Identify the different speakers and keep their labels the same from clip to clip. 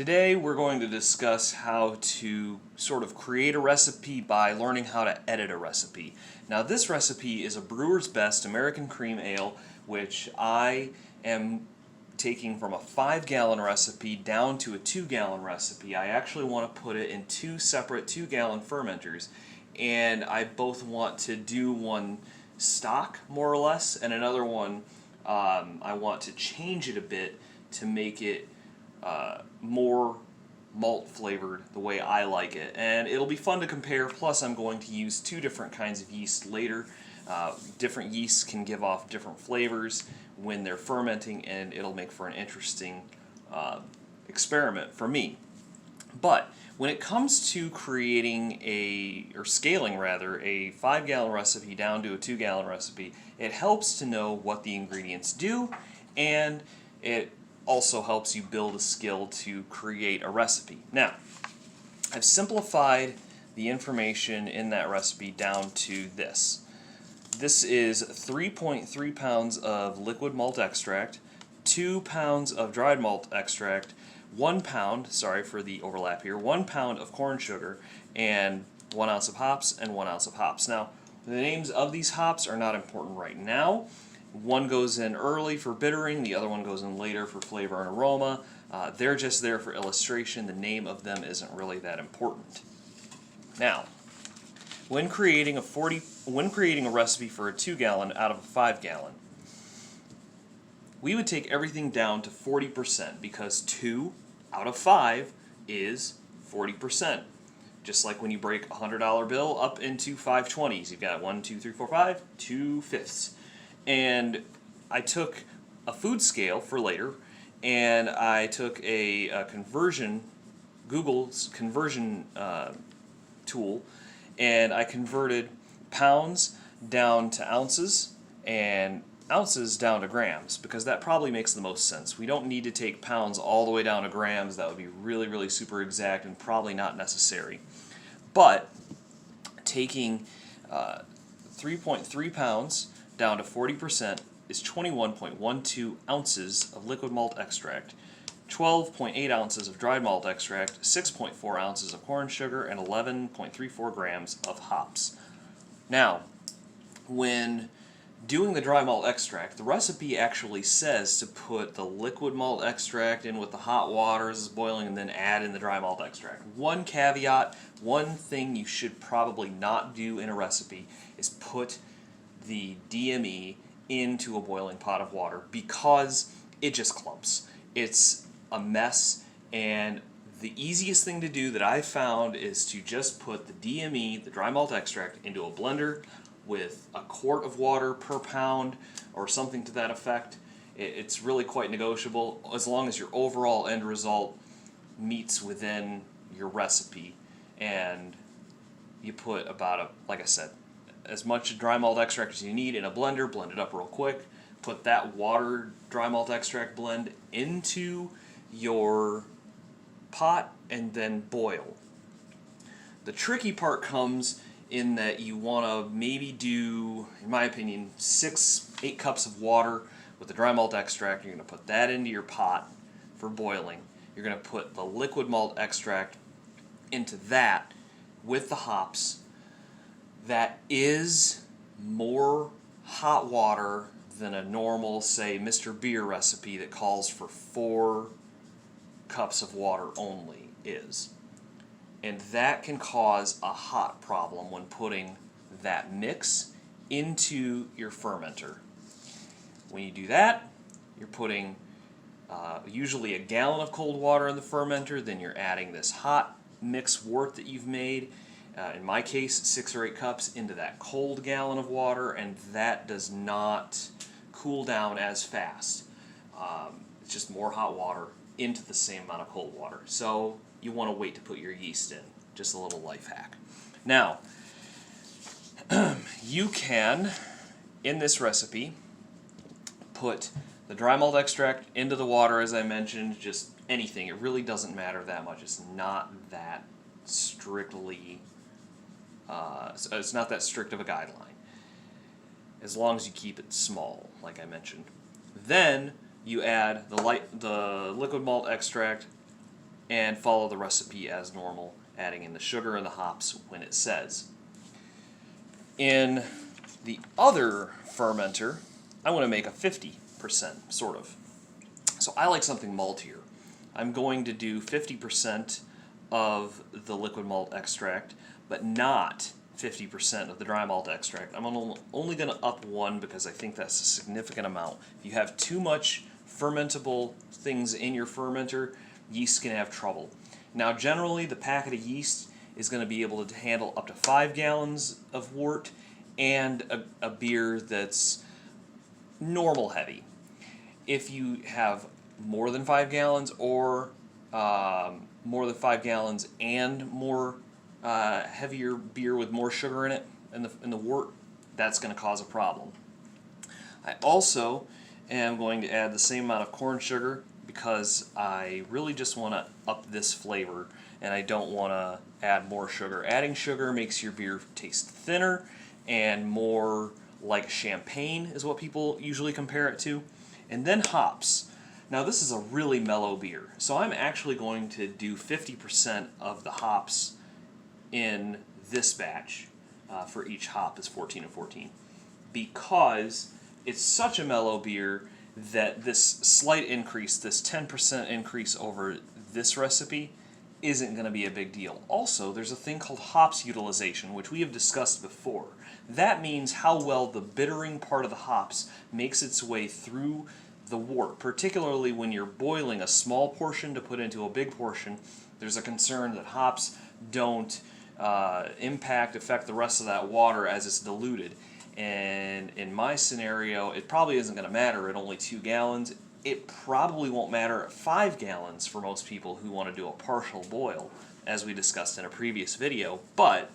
Speaker 1: Today we're going to discuss how to sort of create a recipe by learning how to edit a recipe. Now this recipe is a Brewer's Best American Cream Ale, which I am taking from a 5-gallon recipe down to a 2-gallon recipe. I actually want to put it in two separate 2-gallon fermenters, and I both want to do one stock more or less, and another one I want to change it a bit to make it more malt flavored the way I like it. And it'll be fun to compare, plus I'm going to use two different kinds of yeast later. Different yeasts can give off different flavors when they're fermenting, and it'll make for an interesting experiment for me. But when it comes to creating or scaling rather, a 5-gallon recipe down to a 2-gallon recipe, it helps to know what the ingredients do, and it also helps you build a skill to create a recipe. Now, I've simplified the information in that recipe down to this. This is 3.3 pounds of liquid malt extract, 2 pounds of dried malt extract, 1 pound, sorry for the overlap here, 1 pound of corn sugar, and 1 ounce of hops and 1 ounce of hops. Now, the names of these hops are not important right now. One goes in early for bittering, the other one goes in later for flavor and aroma. They're just there for illustration. The name of them isn't really that important. Now, when creating a recipe for a 2-gallon out of a 5-gallon, we would take everything down to 40% because 2 out of 5 is 40%. Just like when you break a $100 bill up into 520s, you've got 1, 2, 3, 4, 5, 2/5. And I took a food scale for later, and I took a conversion, Google's conversion tool, and I converted pounds down to ounces and ounces down to grams, because that probably makes the most sense. We don't need to take pounds all the way down to grams. That would be really, really super exact and probably not necessary. But taking 3.3 pounds down to 40% is 21.12 ounces of liquid malt extract, 12.8 ounces of dried malt extract, 6.4 ounces of corn sugar, and 11.34 grams of hops. Now, when doing the dry malt extract, the recipe actually says to put the liquid malt extract in with the hot water as it's boiling and then add in the dry malt extract. One caveat, one thing you should probably not do in a recipe is put the DME into a boiling pot of water, because it just clumps. It's a mess, and the easiest thing to do that I found is to just put the DME, the dry malt extract, into a blender with a quart of water per pound or something to that effect. It's really quite negotiable as long as your overall end result meets within your recipe, and you put about like I said, as much dry malt extract as you need in a blender, blend it up real quick, put that water dry malt extract blend into your pot, and then boil. The tricky part comes in that you want to maybe do, in my opinion, 8 cups of water with the dry malt extract. You're going to put that into your pot for boiling. You're going to put the liquid malt extract into that with the hops. That is more hot water than a normal, say, Mr. Beer recipe that calls for 4 cups of water only is. And that can cause a hot problem when putting that mix into your fermenter. When you do that, you're putting usually a gallon of cold water in the fermenter, then you're adding this hot mix wort that you've made, in my case 6 or 8 cups, into that cold gallon of water, and that does not cool down as fast. It's just more hot water into the same amount of cold water. So you want to wait to put your yeast in. Just a little life hack. Now, you can, in this recipe, put the dry malt extract into the water, as I mentioned, just anything. It really doesn't matter that much. It's not that strictly, it's not that strict of a guideline, as long as you keep it small, like I mentioned. Then you add the liquid malt extract and follow the recipe as normal, adding in the sugar and the hops when it says. In the other fermenter, I want to make a 50%, sort of. So I like something maltier. I'm going to do 50% of the liquid malt extract, but not 50% of the dry malt extract. I'm only going to up one because I think that's a significant amount. If you have too much fermentable things in your fermenter, yeast can have trouble. Now generally the packet of yeast is going to be able to handle up to 5 gallons of wort and a beer that's normal heavy. If you have more than 5 gallons or more than 5 gallons and more heavier beer with more sugar in it in the wort, that's going to cause a problem. I also am going to add the same amount of corn sugar because I really just want to up this flavor and I don't want to add more sugar. Adding sugar makes your beer taste thinner and more like champagne is what people usually compare it to. And then hops. Now this is a really mellow beer, so I'm actually going to do 50% of the hops in this batch. For each hop is 14 and 14, because it's such a mellow beer that this slight increase, this 10% increase over this recipe, isn't going to be a big deal. Also, there's a thing called hops utilization, which we have discussed before. That means how well the bittering part of the hops makes its way through the wort, particularly when you're boiling a small portion to put into a big portion. There's a concern that hops don't affect the rest of that water as it's diluted. And in my scenario, it probably isn't going to matter at only 2 gallons. It probably won't matter at 5 gallons for most people who want to do a partial boil, as we discussed in a previous video. But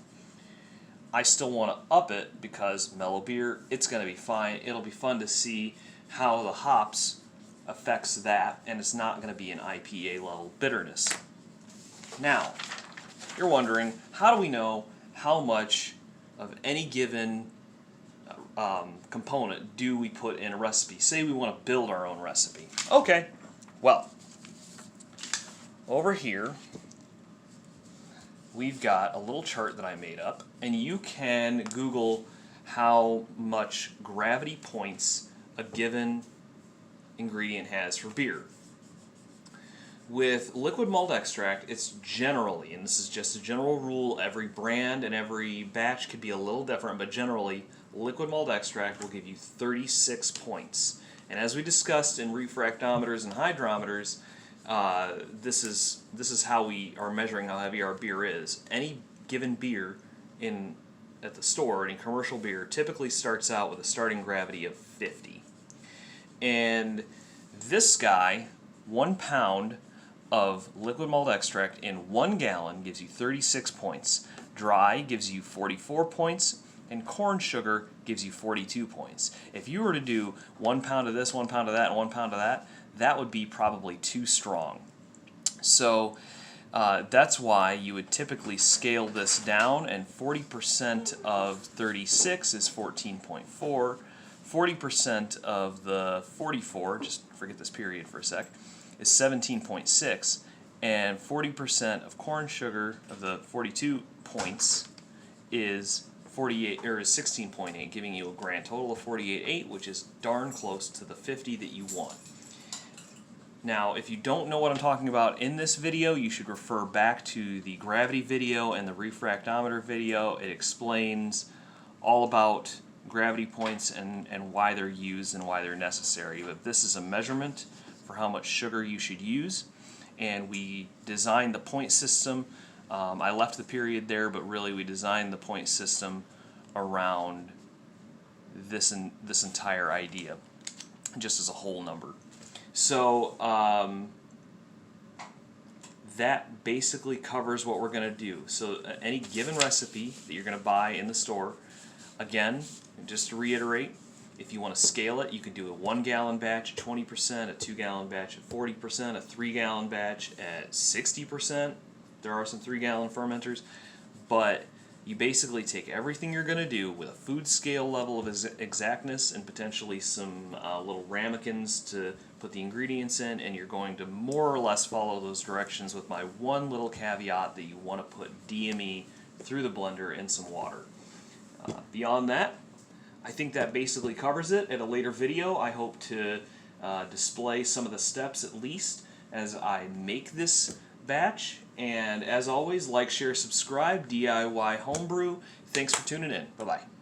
Speaker 1: I still want to up it because mellow beer, it's going to be fine. It'll be fun to see how the hops affects that, and it's not going to be an IPA level bitterness. Now, you're wondering, how do we know how much of any given component do we put in a recipe? Say we want to build our own recipe. Okay, well, over here we've got a little chart that I made up, and you can Google how much gravity points a given ingredient has for beer. With liquid malt extract, it's generally, and this is just a general rule, every brand and every batch could be a little different, but generally, liquid malt extract will give you 36 points. And as we discussed in refractometers and hydrometers, this is how we are measuring how heavy our beer is. Any given beer at the store, any commercial beer, typically starts out with a starting gravity of 50. And this guy, 1 pound of liquid malt extract in 1 gallon gives you 36 points. Dry gives you 44 points, and corn sugar gives you 42 points. If you were to do 1 pound of this, 1 pound of that, and 1 pound of that, that would be probably too strong. So that's why you would typically scale this down, and 40% of 36 is 14.4. 40% of the 44, just forget this period for a sec, is 17.6, and 40% of corn sugar of the 42 points is 16.8, giving you a grand total of 48.8, which is darn close to the 50 that you want. Now, if you don't know what I'm talking about in this video, you should refer back to the gravity video and the refractometer video. It explains all about gravity points and why they're used and why they're necessary. But this is a measurement for how much sugar you should use, and we designed the point system. I left the period there, but really we designed the point system around this entire idea, just as a whole number. So that basically covers what we're going to do. So any given recipe that you're going to buy in the store, again, just to reiterate, if you want to scale it, you can do a 1 gallon batch at 20%, a 2 gallon batch at 40%, a 3 gallon batch at 60%. There are some 3 gallon fermenters, but You basically take everything you're going to do with a food scale level of exactness and potentially some little ramekins to put the ingredients in, and you're going to more or less follow those directions with my one little caveat that you want to put DME through the blender in some water. Beyond that, I think that basically covers it. At a later video, I hope to display some of the steps at least as I make this batch. And as always, like, share, subscribe, DIY Homebrew. Thanks for tuning in. Bye-bye.